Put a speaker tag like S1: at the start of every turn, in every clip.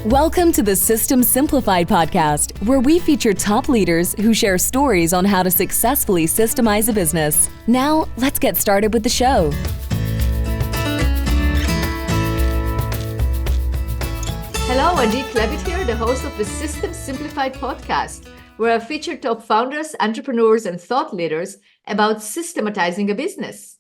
S1: Welcome to the System Simplified podcast, where we feature top leaders who share stories on how to successfully systemize a business. Now, let's get started with the show.
S2: Hello, Andy Klevit here, the host of the System Simplified podcast, where I feature top founders, entrepreneurs, and thought leaders about systematizing a business.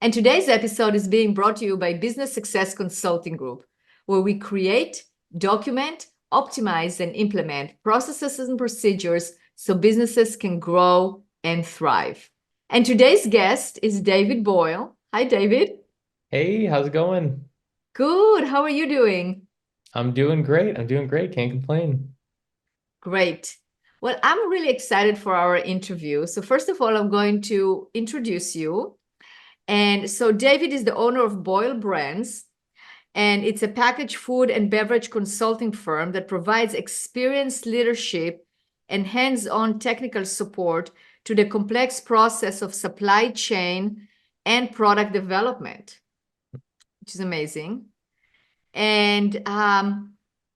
S2: And today's episode is being brought to you by Business Success Consulting Group, where we create, document, optimize, and implement processes and procedures so businesses can grow and thrive. And today's guest is David Boyle. Hi, David.
S3: Hey, how's it going?
S2: Good. How are you doing?
S3: I'm doing great. Can't complain.
S2: Great. Well, I'm really excited for our interview. So first of all, I'm going to introduce you. And so David is the owner of Boyle Brands, and it's a packaged food and beverage consulting firm that provides experienced leadership and hands-on technical support to the complex process of supply chain and product development, which is amazing. And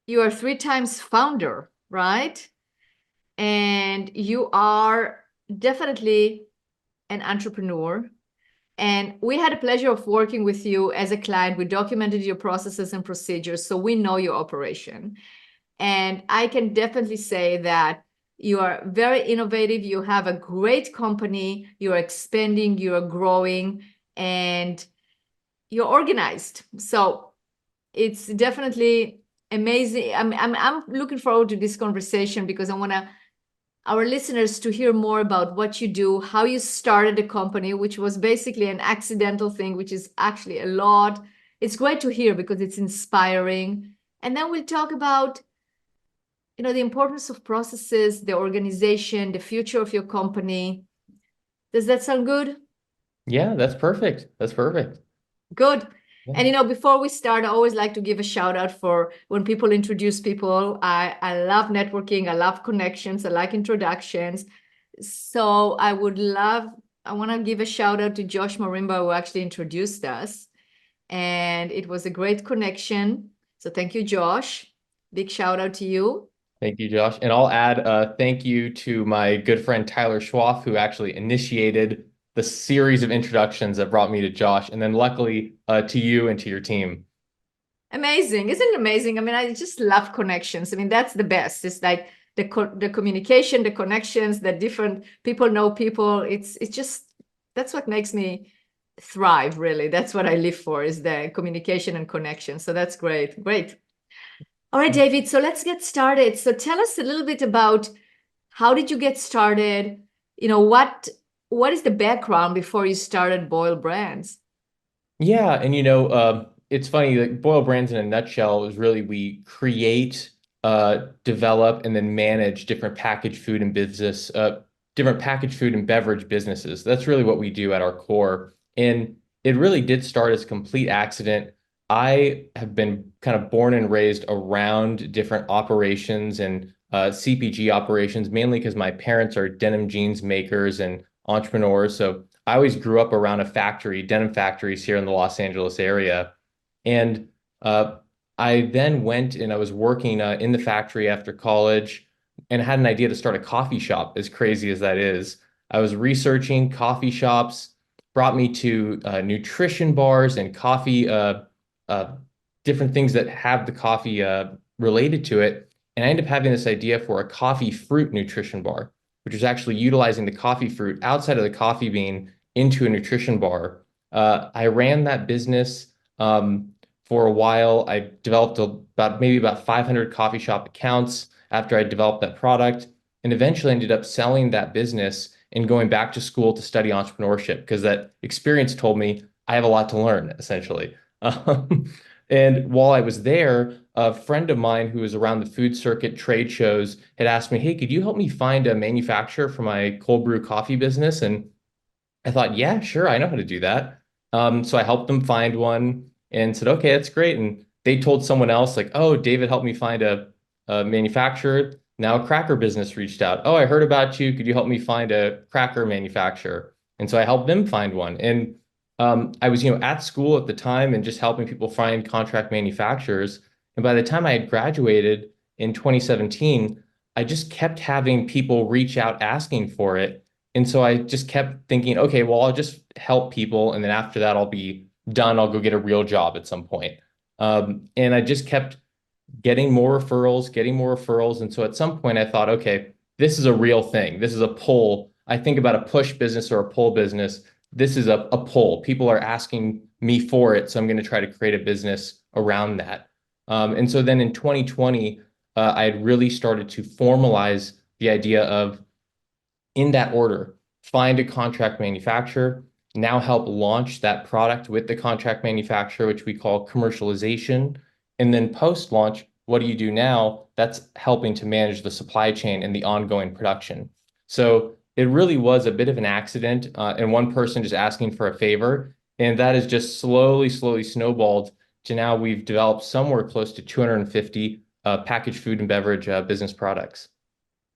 S2: you are 3 times founder, right? And you are definitely an entrepreneur. And we had the pleasure of working with you as a client. We documented your processes and procedures, so we know your operation. And I can definitely say that you are very innovative. You have a great company. You're expanding, you're growing, and you're organized. So it's definitely amazing. I'm looking forward to this conversation because I want our listeners to hear more about what you do, how you started the company, which was basically an accidental thing, which is actually a lot. It's great to hear because it's inspiring. And then we'll talk about, the importance of processes, the organization, the future of your company. Does that sound good?
S3: Yeah, that's perfect.
S2: Good.
S3: Yeah.
S2: And before we start, I always like to give a shout out for when people introduce people. I love networking. I love connections. I like introductions. So I want to give a shout out to Josh Marimba, who actually introduced us. And it was a great connection. So thank you, Josh. Big shout out to you.
S3: Thank you, Josh. And I'll add thank you to my good friend Tyler Schwaff, who actually initiated the series of introductions that brought me to Josh, and then luckily to you and to your team.
S2: Amazing. Isn't it amazing? I mean, I just love connections. I mean, that's the best. It's like the communication, the connections, that different people know people. It's just, that's what makes me thrive, really. That's what I live for, is the communication and connection. So that's great. Great. All right, David. So let's get started. So tell us a little bit about how did you get started? What is the background before you started Boyle Brands?
S3: Yeah, and it's funny, like Boyle Brands in a nutshell is really we create, develop, and then manage different packaged food and beverage businesses. That's really what we do at our core. And it really did start as a complete accident. I have been kind of born and raised around different operations and CPG operations, mainly because my parents are denim jeans makers and entrepreneurs. So I always grew up around denim factories here in the Los Angeles area. And I then went and I was working in the factory after college and had an idea to start a coffee shop, as crazy as that is. I was researching coffee shops, brought me to nutrition bars and coffee, different things that have the coffee related to it. And I ended up having this idea for a coffee fruit nutrition bar, which is actually utilizing the coffee fruit outside of the coffee bean into a nutrition bar. I ran that business for a while. I developed about 500 coffee shop accounts after I developed that product, and eventually ended up selling that business and going back to school to study entrepreneurship because that experience told me I have a lot to learn, essentially. And while I was there, a friend of mine who was around the food circuit trade shows had asked me, hey, could you help me find a manufacturer for my cold brew coffee business? And I thought, yeah, sure, I know how to do that. So I helped them find one and said, okay, that's great. And they told someone else, like, oh, David helped me find a manufacturer. Now a cracker business reached out. Oh, I heard about you. Could you help me find a cracker manufacturer? And so I helped them find one. And I was, at school at the time and just helping people find contract manufacturers. And by the time I had graduated in 2017, I just kept having people reach out asking for it. And so I just kept thinking, okay, well, I'll just help people. And then after that, I'll be done. I'll go get a real job at some point. And I just kept getting more referrals, getting more referrals. And so at some point I thought, okay, this is a real thing. This is a pull. I think about a push business or a pull business. This is a pull. People are asking me for it. So I'm going to try to create a business around that. And so then in 2020, I had really started to formalize the idea of, in that order, find a contract manufacturer, now help launch that product with the contract manufacturer, which we call commercialization. And then post-launch, what do you do now? That's helping to manage the supply chain and the ongoing production. So it really was a bit of an accident, and one person just asking for a favor. And that is just slowly, slowly snowballed to now we've developed somewhere close to 250 packaged food and beverage business products.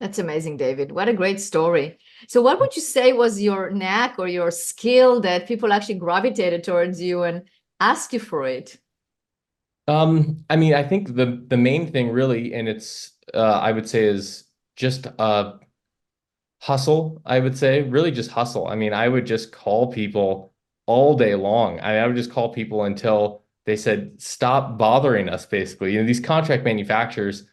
S2: That's amazing, David. What a great story. So what would you say was your knack or your skill that people actually gravitated towards you and asked you for it?
S3: I mean, I think the main thing really, and it's I would say is just hustle, I would say, really just hustle. I mean, I would just call people all day long. I would just call people until they said, stop bothering us, basically. You know, these contract manufacturers,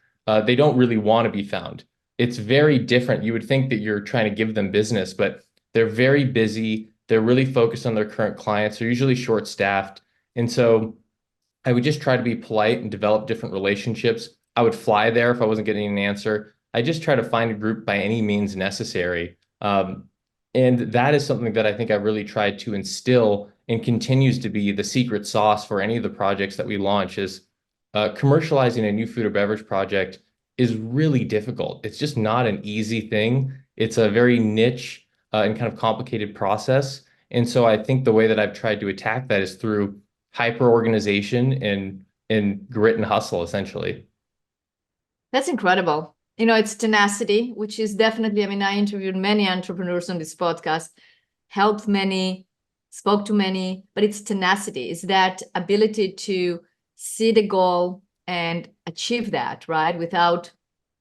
S3: they don't really want to be found. It's very different. You would think that you're trying to give them business, but they're very busy. They're really focused on their current clients. They're usually short-staffed. And so I would just try to be polite and develop different relationships. I would fly there if I wasn't getting an answer. I just try to find a group by any means necessary. And that is something that I think I really tried to instill and continues to be the secret sauce for any of the projects that we launch is commercializing a new food or beverage project is really difficult. It's just not an easy thing. It's a very niche and kind of complicated process. And so I think the way that I've tried to attack that is through hyper organization and grit and hustle, essentially.
S2: That's incredible. You know, it's tenacity, which is definitely, I mean, I interviewed many entrepreneurs on this podcast, helped many, spoke to many, but it's tenacity. It's that ability to see the goal and achieve that, right? Without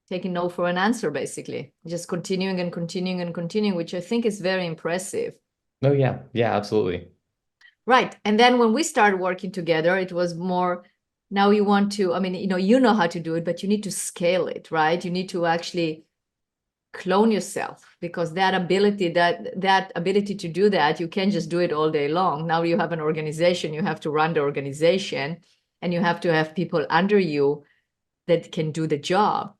S2: taking no for an answer, basically. Just continuing and continuing and continuing, which I think is very impressive.
S3: Oh, yeah. Yeah, absolutely.
S2: Right. And then when we started working together, it was more, now you want to, I mean, you know how to do it, but you need to scale it, right? You need to actually clone yourself because that ability to do that, you can't just do it all day long. Now you have an organization, you have to run the organization, and you have to have people under you that can do the job.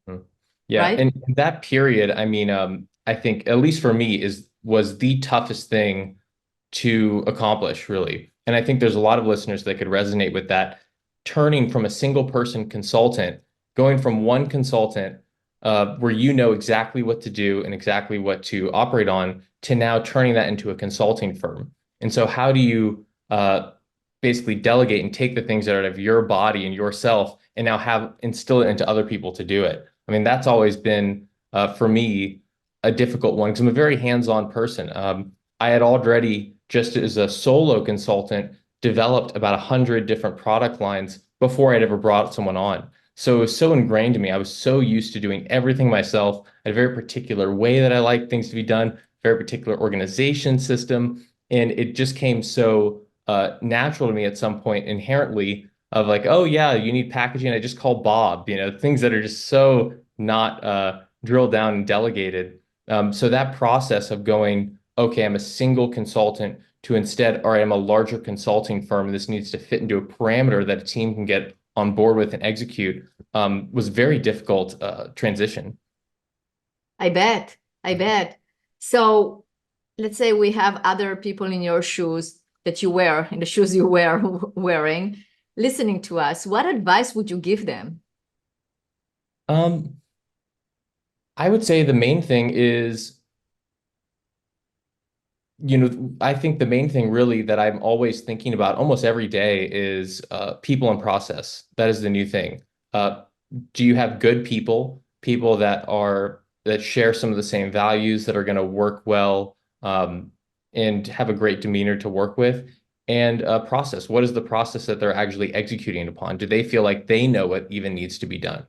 S3: Mhm. Yeah.
S2: Right?
S3: And that period, I mean, I think, at least for me, was the toughest thing to accomplish, really. And I think there's a lot of listeners that could resonate with that. Turning from a single person consultant, going from one consultant where you know exactly what to do and exactly what to operate on, to now turning that into a consulting firm. And so how do you basically delegate and take the things that are out of your body and yourself and now instill it into other people to do it? I mean, that's always been, for me, a difficult one because I'm a very hands-on person. I had already, just as a solo consultant, developed about 100 different product lines before I'd ever brought someone on. So it was so ingrained in me. I was so used to doing everything myself, a very particular way that I like things to be done, very particular organization system. And it just came so natural to me at some point inherently of like, oh yeah, you need packaging. I just call Bob, things that are just so not drilled down and delegated. So that process of going, okay, I'm a single consultant to instead, all right, I'm a larger consulting firm, and this needs to fit into a parameter that a team can get on board with and execute, was very difficult transition.
S2: I bet. I bet. So let's say we have other people in your shoes that you wear, in the shoes you wear, wearing, listening to us. What advice would you give them?
S3: I would say the main thing is, I think the main thing really that I'm always thinking about almost every day is people and process. That is the new thing. Do you have good people that share some of the same values, that are going to work well, and have a great demeanor to work with? and process. What is the process that they're actually executing upon? Do they feel like they know what even needs to be done?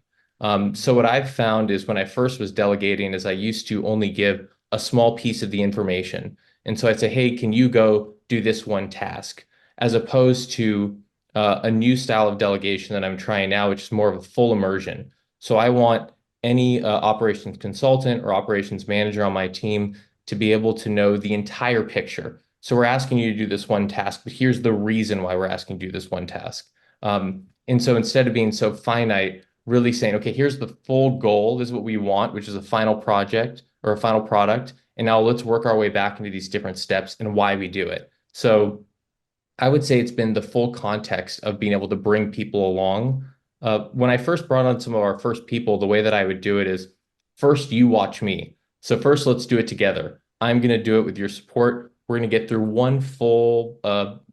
S3: So what I've found is when I first was delegating is I used to only give a small piece of the information. And so I'd say, hey, can you go do this one task? As opposed to a new style of delegation that I'm trying now, which is more of a full immersion. So I want any operations consultant or operations manager on my team to be able to know the entire picture. So we're asking you to do this one task, but here's the reason why we're asking you to do this one task. And so instead of being so finite, really saying, okay, here's the full goal. This is what we want, which is a final project or a final product. And now let's work our way back into these different steps and why we do it. So I would say it's been the full context of being able to bring people along. When I first brought on some of our first people, the way that I would do it is first you watch me. So first let's do it together. I'm going to do it with your support. We're going to get through one full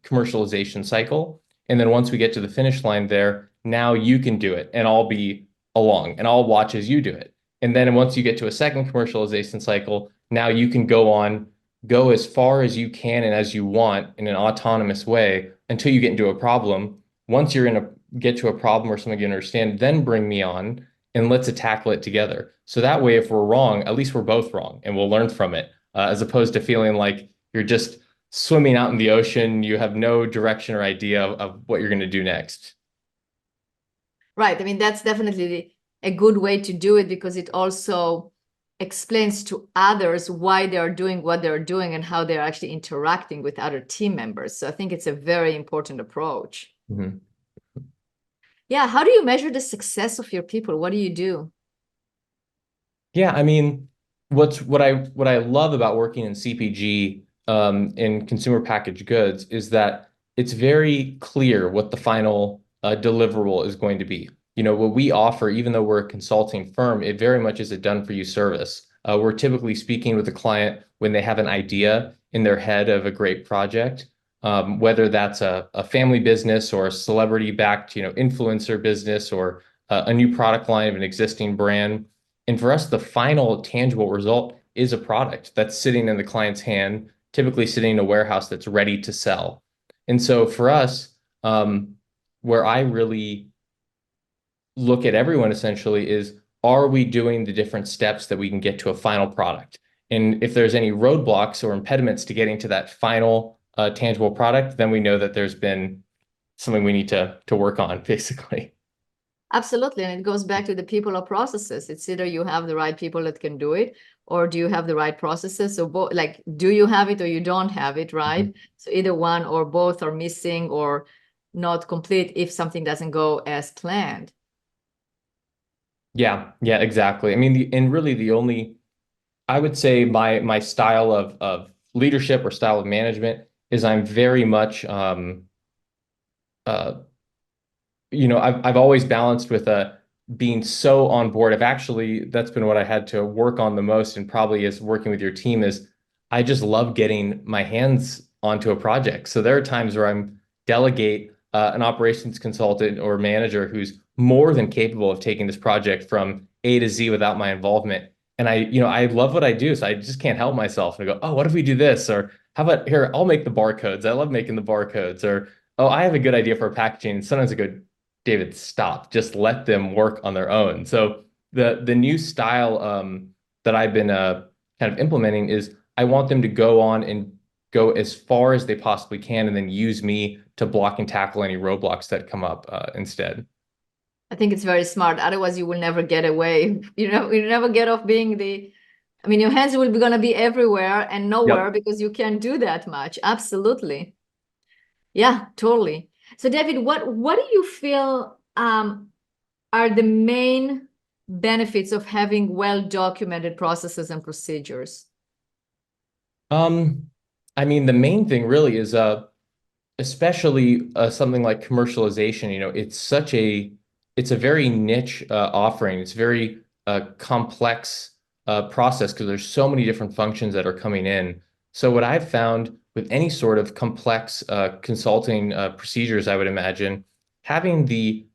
S3: commercialization cycle. And then once we get to the finish line there, now you can do it and I'll be along and I'll watch as you do it. And then once you get to a second commercialization cycle, now you can go as far as you can and as you want in an autonomous way until you get into a problem. Once you're get to a problem or something you understand, then bring me on and let's tackle it together. So that way, if we're wrong, at least we're both wrong and we'll learn from it, as opposed to feeling like you're just swimming out in the ocean. You have no direction or idea of what you're going to do next.
S2: Right. I mean, that's definitely a good way to do it because it also explains to others why they are doing what they're doing and how they're actually interacting with other team members. So I think it's a very important approach.
S3: Mm-hmm.
S2: Yeah. How do you measure the success of your people? What do you do?
S3: Yeah, I mean, what I love about working in CPG in consumer packaged goods is that it's very clear what the final deliverable is going to be. You know, what we offer, even though we're a consulting firm, it very much is a done for you service. We're typically speaking with the client when they have an idea in their head of a great project, whether that's a family business or a celebrity backed, influencer business or a new product line of an existing brand. And for us, the final tangible result is a product that's sitting in the client's hand, typically sitting in a warehouse that's ready to sell. And so for us, where I really look at everyone essentially is, are we doing the different steps that we can get to a final product? And if there's any roadblocks or impediments to getting to that final tangible product, then we know that there's been something we need to work on, basically.
S2: Absolutely. And it goes back to the people or processes. It's either you have the right people that can do it, or do you have the right processes? So both, like, do you have it or you don't have it, right? Mm-hmm. So either one or both are missing or not complete if something doesn't go as planned.
S3: Yeah, exactly. I mean, I would say my style of leadership or style of management is I'm very much, I've always balanced with being so on board. That's been what I had to work on the most, and probably is working with your team is I just love getting my hands onto a project. So there are times where I'm delegate an operations consultant or manager who's more than capable of taking this project from A to Z without my involvement. And I love what I do, so I just can't help myself and go, oh, what if we do this? Or how about here, I'll make the barcodes. I love making the barcodes. Or, oh, I have a good idea for packaging. Sometimes I go, David, stop. Just let them work on their own. So the new style that I've been kind of implementing is I want them to go on and go as far as they possibly can, and then use me to block and tackle any roadblocks that come up instead.
S2: I think it's very smart. Otherwise, you will never get away. You never get off being your hands will be going to be everywhere and nowhere. Yep. Because you can't do that much. Absolutely. Yeah, totally. So David, what do you feel are the main benefits of having well-documented processes and procedures?
S3: I mean, the main thing really is especially something like commercialization. It's a very niche offering. It's very complex process because there's so many different functions that are coming in. So what I've found with any sort of complex consulting procedures, I would imagine having the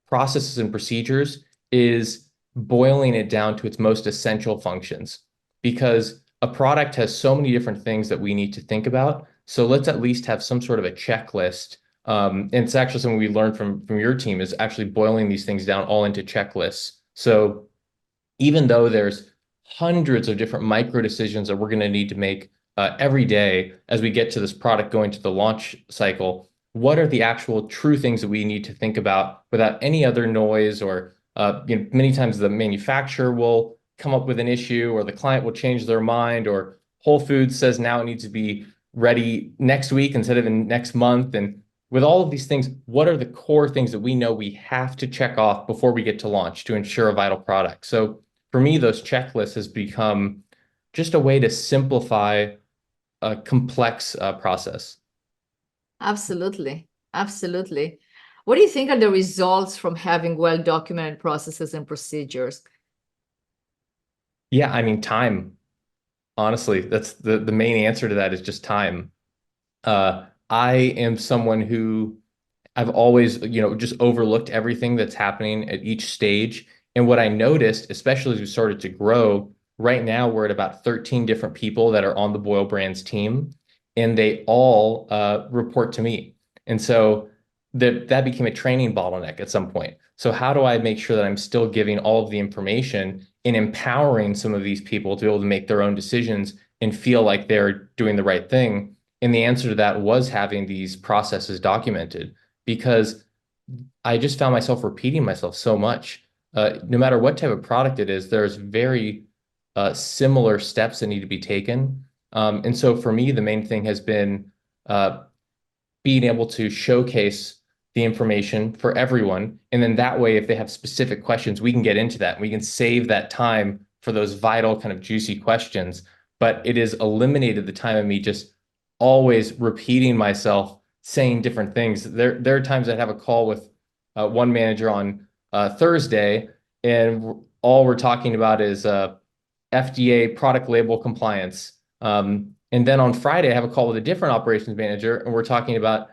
S3: processes and procedures is boiling it down to its most essential functions, because a product has so many different things that we need to think about. So let's at least have some sort of a checklist. And it's actually something we learned from your team is actually boiling these things down all into checklists. So even though there's hundreds of different micro decisions that we're going to need to make every day as we get to this product going to the launch cycle, what are the actual true things that we need to think about without any other noise? Or many times the manufacturer will come up with an issue, or the client will change their mind, or Whole Foods says now it needs to be ready next week instead of in next month. And with all of these things, what are the core things that we know we have to check off before we get to launch to ensure a vital product? So for me, those checklists has become just a way to simplify a complex process.
S2: Absolutely. Absolutely. What do you think are the results from having well-documented processes and procedures?
S3: Yeah, I mean, time. Honestly, that's the main answer to that is just time. I am someone who I've always, just overlooked everything that's happening at each stage. And what I noticed, especially as we started to grow, right now we're at about 13 different people that are on the Boyle Brands team, and they all report to me. And so that became a training bottleneck at some point. So how do I make sure that I'm still giving all of the information and empowering some of these people to be able to make their own decisions and feel like they're doing the right thing? And the answer to that was having these processes documented, because I just found myself repeating myself so much. No matter what type of product it is, there's very similar steps that need to be taken. And so for me, the main thing has been being able to showcase the information for everyone. And then that way, if they have specific questions, we can get into that. We can save that time for those vital kind of juicy questions. But it has eliminated the time of me just always repeating myself, saying different things. There are times I'd have a call with one manager on Thursday, and all we're talking about is FDA product label compliance. And then on Friday, I have a call with a different operations manager, and we're talking about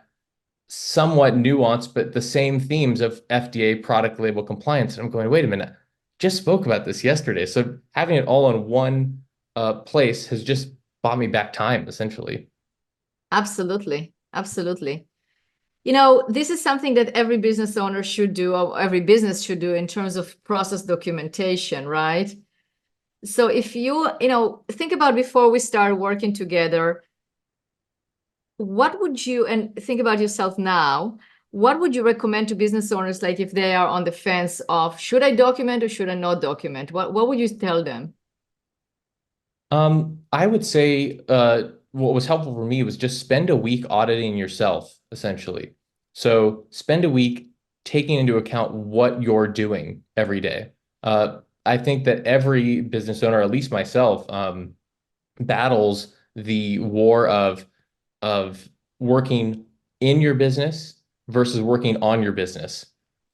S3: somewhat nuanced, but the same themes of FDA product label compliance. And I'm going, wait a minute, just spoke about this yesterday. So having it all in one place has just bought me back time, essentially.
S2: Absolutely. Absolutely. This is something that every business owner should do, or every business should do in terms of process documentation, right? So if you think about before we start working together, what would you, and think about yourself now, what would you recommend to business owners, like if they are on the fence of should I document or should I not document? What would you tell them?
S3: I would say what was helpful for me was just spend a week auditing yourself, essentially. So spend a week taking into account what you're doing every day. I think that every business owner, at least myself, battles the war of working in your business versus working on your business.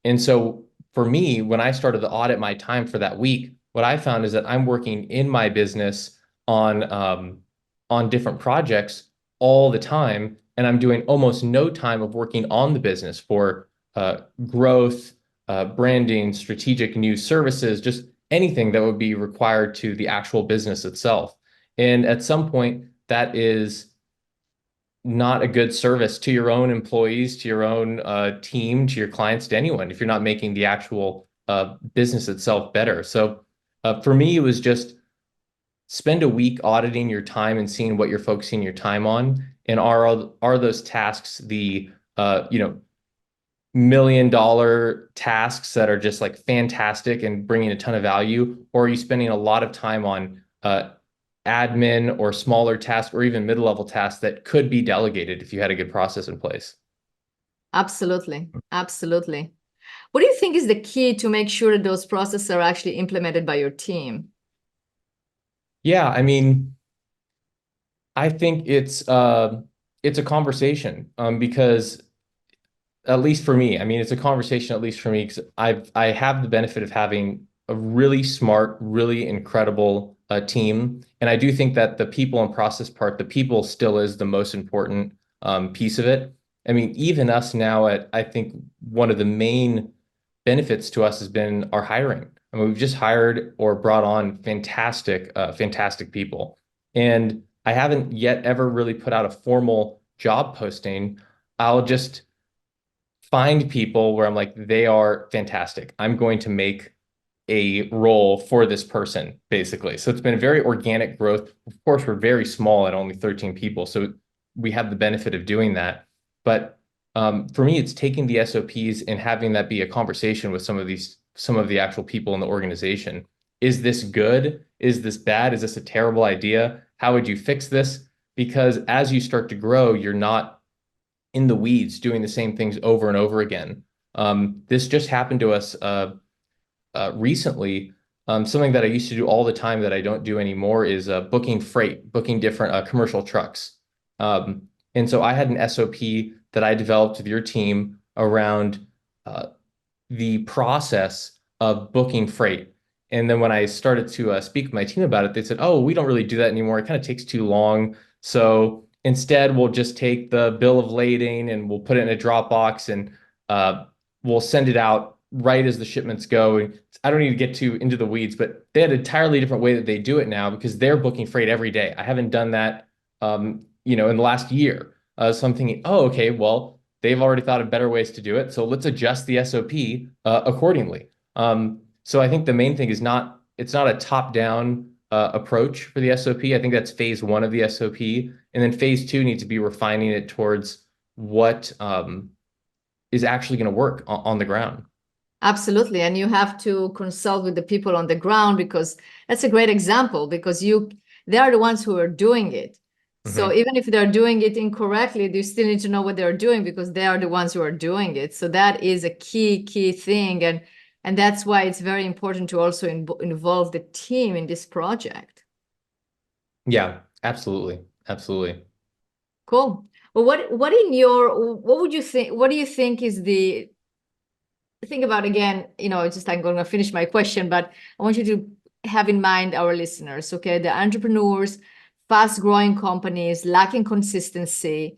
S3: And so for me, when I started to audit my time for that week, what I found is that I'm working in my business on different projects all the time, and I'm doing almost no time of working on the business for growth, branding, strategic new services, just anything that would be required to the actual business itself. And at some point, that is not a good service to your own employees, to your own team, to your clients, to anyone, if you're not making the actual business itself better. So for me, it was just spend a week auditing your time and seeing what you're focusing your time on. And are those tasks the $1 million tasks that are just like fantastic and bringing a ton of value? Or are you spending a lot of time on admin or smaller tasks or even mid-level tasks that could be delegated if you had a good process in place?
S2: Absolutely. Absolutely. What do you think is the key to make sure that those processes are actually implemented by your team?
S3: Yeah, I mean, I think it's a conversation because at least for me, I mean, it's a conversation at least for me because I have the benefit of having a really smart, really incredible team, and I do think that the people and process part, the people still is the most important piece of it. I mean, even us now I think one of the main benefits to us has been our hiring. I mean, we've just hired or brought on fantastic people. And I haven't yet ever really put out a formal job posting. I'll just find people where I'm like, they are fantastic. I'm going to make a role for this person, basically. So it's been a very organic growth. Of course, we're very small at only 13 people, so we have the benefit of doing that. But for me, it's taking the SOPs and having that be a conversation with some of the actual people in the organization. Is this good? Is this bad? Is this a terrible idea? How would you fix this? Because as you start to grow, you're not in the weeds doing the same things over and over again. This just happened to us recently. Something that I used to do all the time that I don't do anymore is booking freight, booking different commercial trucks. And so I had an SOP that I developed with your team around uh, the process of booking freight. And then when I started to speak with my team about it, they said, "Oh, we don't really do that anymore. It kind of takes too long. So instead, we'll just take the bill of lading and we'll put it in a Dropbox and we'll send it out right as the shipments go." And I don't need to get too into the weeds, but they had an entirely different way that they do it now because they're booking freight every day. I haven't done that, in the last year. So I'm thinking, oh, okay, well, they've already thought of better ways to do it. So let's adjust the SOP accordingly. So I think the main thing is it's not a top-down approach for the SOP. I think that's phase one of the SOP. And then phase two needs to be refining it towards what is actually going to work on the ground.
S2: Absolutely. And you have to consult with the people on the ground, because that's a great example, because they are the ones who are doing it. So even if they're doing it incorrectly, you still need to know what they're doing because they are the ones who are doing it. So that is a key thing. And that's why it's very important to also involve the team in this project.
S3: Yeah, absolutely. Absolutely.
S2: Cool. Well, what would you think, what do you think is think about, again, it's just, I'm going to finish my question, but I want you to have in mind our listeners, okay? The entrepreneurs, fast-growing companies, lacking consistency.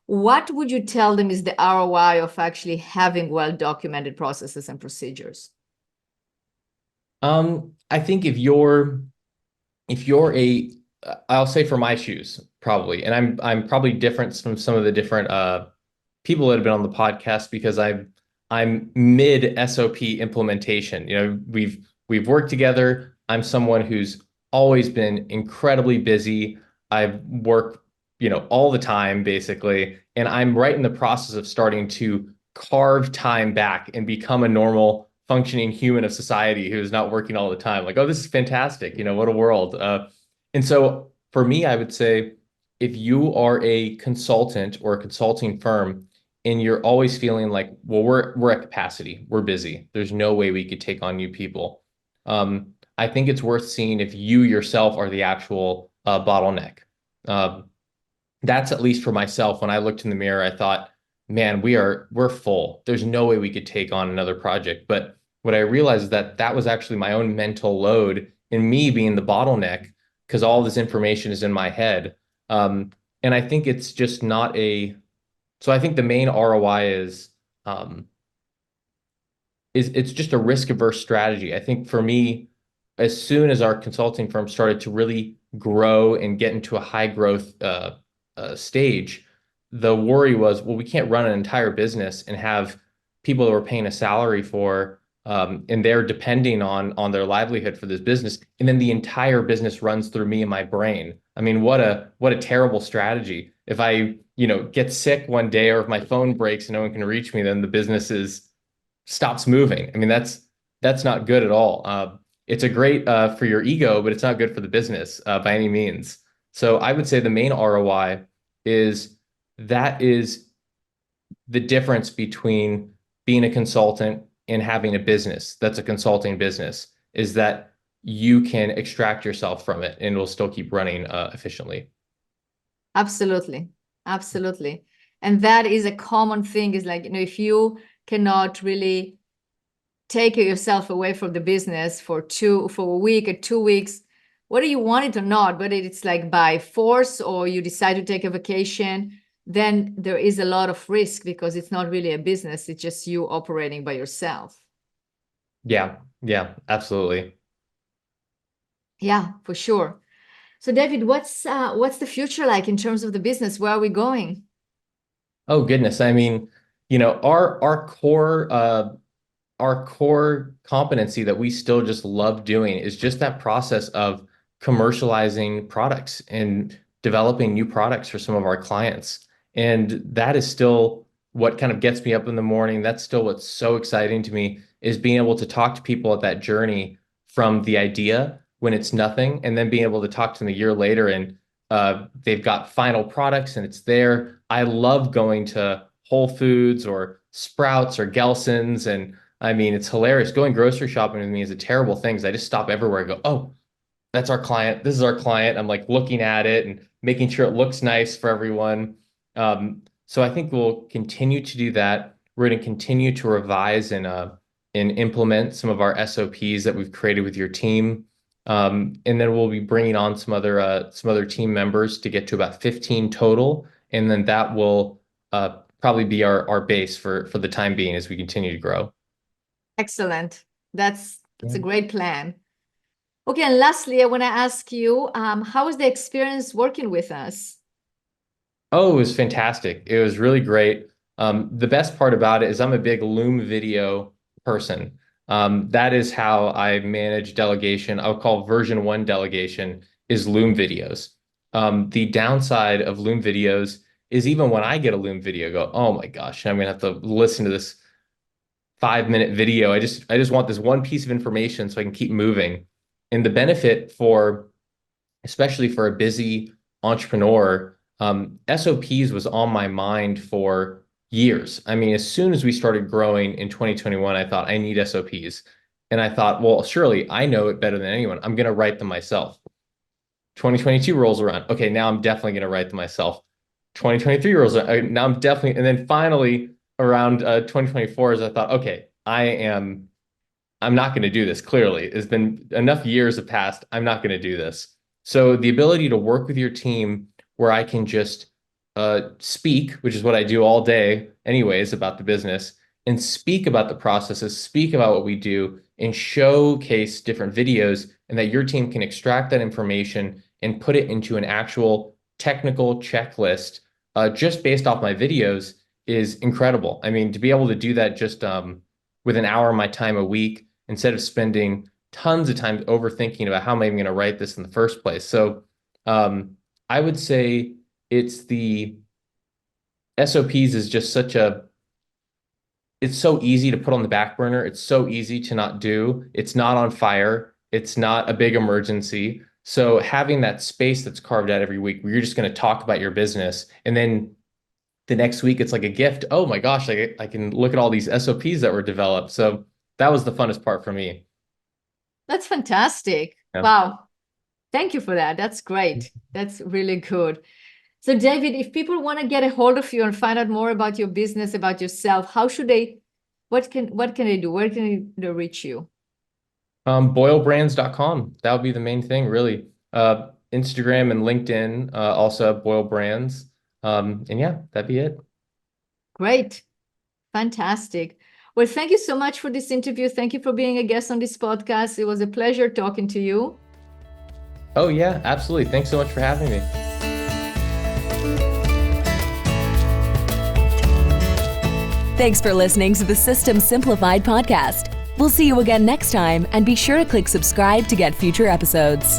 S2: What would you tell them is the ROI of actually having well-documented processes and procedures?
S3: I think I'll say for my shoes, probably, and I'm probably different from some of the different people that have been on the podcast because I'm mid SOP implementation. We've worked together. I'm someone who's always been incredibly busy. I work, all the time basically, and I'm right in the process of starting to carve time back and become a normal functioning human of society who's not working all the time. Like, oh, this is fantastic. What a world. And so for me, I would say if you are a consultant or a consulting firm and you're always feeling like, well, we're at capacity, we're busy, there's no way we could take on new people. I think it's worth seeing if you yourself are the actual bottleneck. That's at least for myself. When I looked in the mirror, I thought, man, we're full. There's no way we could take on another project. But what I realized is that was actually my own mental load in me being the bottleneck because all this information is in my head. And I think it's just not so I think the main ROI is it's just a risk averse strategy. I think for me, as soon as our consulting firm started to really grow and get into a high growth stage, the worry was, well, we can't run an entire business and have people that we're paying a salary for, and they're depending on their livelihood for this business, and then the entire business runs through me and my brain. I mean, what a terrible strategy. If I, get sick one day or if my phone breaks and no one can reach me, then the business stops moving. I mean, that's not good at all. It's a great for your ego, but it's not good for the business by any means. So I would say the main ROI is that is the difference between being a consultant and having a business that's a consulting business, is that you can extract yourself from it and it'll still keep running efficiently.
S2: Absolutely. Absolutely. And that is a common thing, is like, if you cannot really take yourself away from the business for a week or 2 weeks, whether you want it or not, whether it's like by force or you decide to take a vacation, then there is a lot of risk because it's not really a business. It's just you operating by yourself.
S3: Yeah, absolutely.
S2: Yeah, for sure. So David, what's the future like in terms of the business? Where are we going?
S3: Oh goodness. I mean, our core competency that we still just love doing is just that process of commercializing products and developing new products for some of our clients. And that is still what kind of gets me up in the morning. That's still what's so exciting to me is being able to talk to people at that journey from the idea when it's nothing, and then being able to talk to them a year later and they've got final products and it's there. I love going to Whole Foods or Sprouts or Gelson's, and I mean, it's hilarious. Going grocery shopping with me is a terrible thing because I just stop everywhere and go, oh, that's our client. This is our client. I'm like looking at it and making sure it looks nice for everyone. So I think we'll continue to do that. We're going to continue to revise and implement some of our SOPs that we've created with your team. And then we'll be bringing on some other team members to get to about 15 total. And then that will probably be our base for the time being as we continue to grow.
S2: Excellent. That's a great plan. Okay, and lastly, I want to ask you, how was the experience working with us?
S3: Oh, it was fantastic. It was really great. The best part about it is I'm a big Loom video person. That is how I manage delegation. I'll call version 1 delegation is Loom videos. The downside of Loom videos is even when I get a Loom video, I go, oh my gosh, I'm gonna have to listen to this 5-minute video. I just want this one piece of information so I can keep moving. And the benefit especially for a busy entrepreneur, SOPs was on my mind for years. I mean, as soon as we started growing in 2021, I thought I need SOPs. And I thought, well, surely I know it better than anyone. I'm going to write them myself. 2022 rolls around. Okay, now I'm definitely going to write them myself. 2023 rolls around. Now I'm definitely, and then finally around 2024 as I thought, okay, I'm not going to do this. Clearly, it's been enough years have passed. I'm not going to do this. So the ability to work with your team where I can just speak, which is what I do all day anyways about the business, and speak about the processes, speak about what we do, and showcase different videos, and that your team can extract that information and put it into an actual technical checklist just based off my videos is incredible. I mean, to be able to do that just with an hour of my time a week instead of spending tons of time overthinking about how am I even going to write this in the first place. So I would say it's the SOPs is just it's so easy to put on the back burner. It's so easy to not do. It's not on fire. It's not a big emergency. So having that space that's carved out every week where you're just going to talk about your business, and then the next week it's like a gift. Oh my gosh, I can look at all these SOPs that were developed. So that was the funnest part for me.
S2: That's fantastic.
S3: Yeah.
S2: Wow. Thank you for that. That's great. That's really good. So David, if people want to get a hold of you and find out more about your business, about yourself, how should what can they do? Where can they reach you?
S3: BoyleBrands.com. That would be the main thing, really. Instagram and LinkedIn, also Boyle Brands. And yeah, that'd be it.
S2: Great. Fantastic. Well, thank you so much for this interview. Thank you for being a guest on this podcast. It was a pleasure talking to you.
S3: Oh, yeah, absolutely. Thanks so much for having me.
S1: Thanks for listening to the System Simplified podcast. We'll see you again next time, and be sure to click subscribe to get future episodes.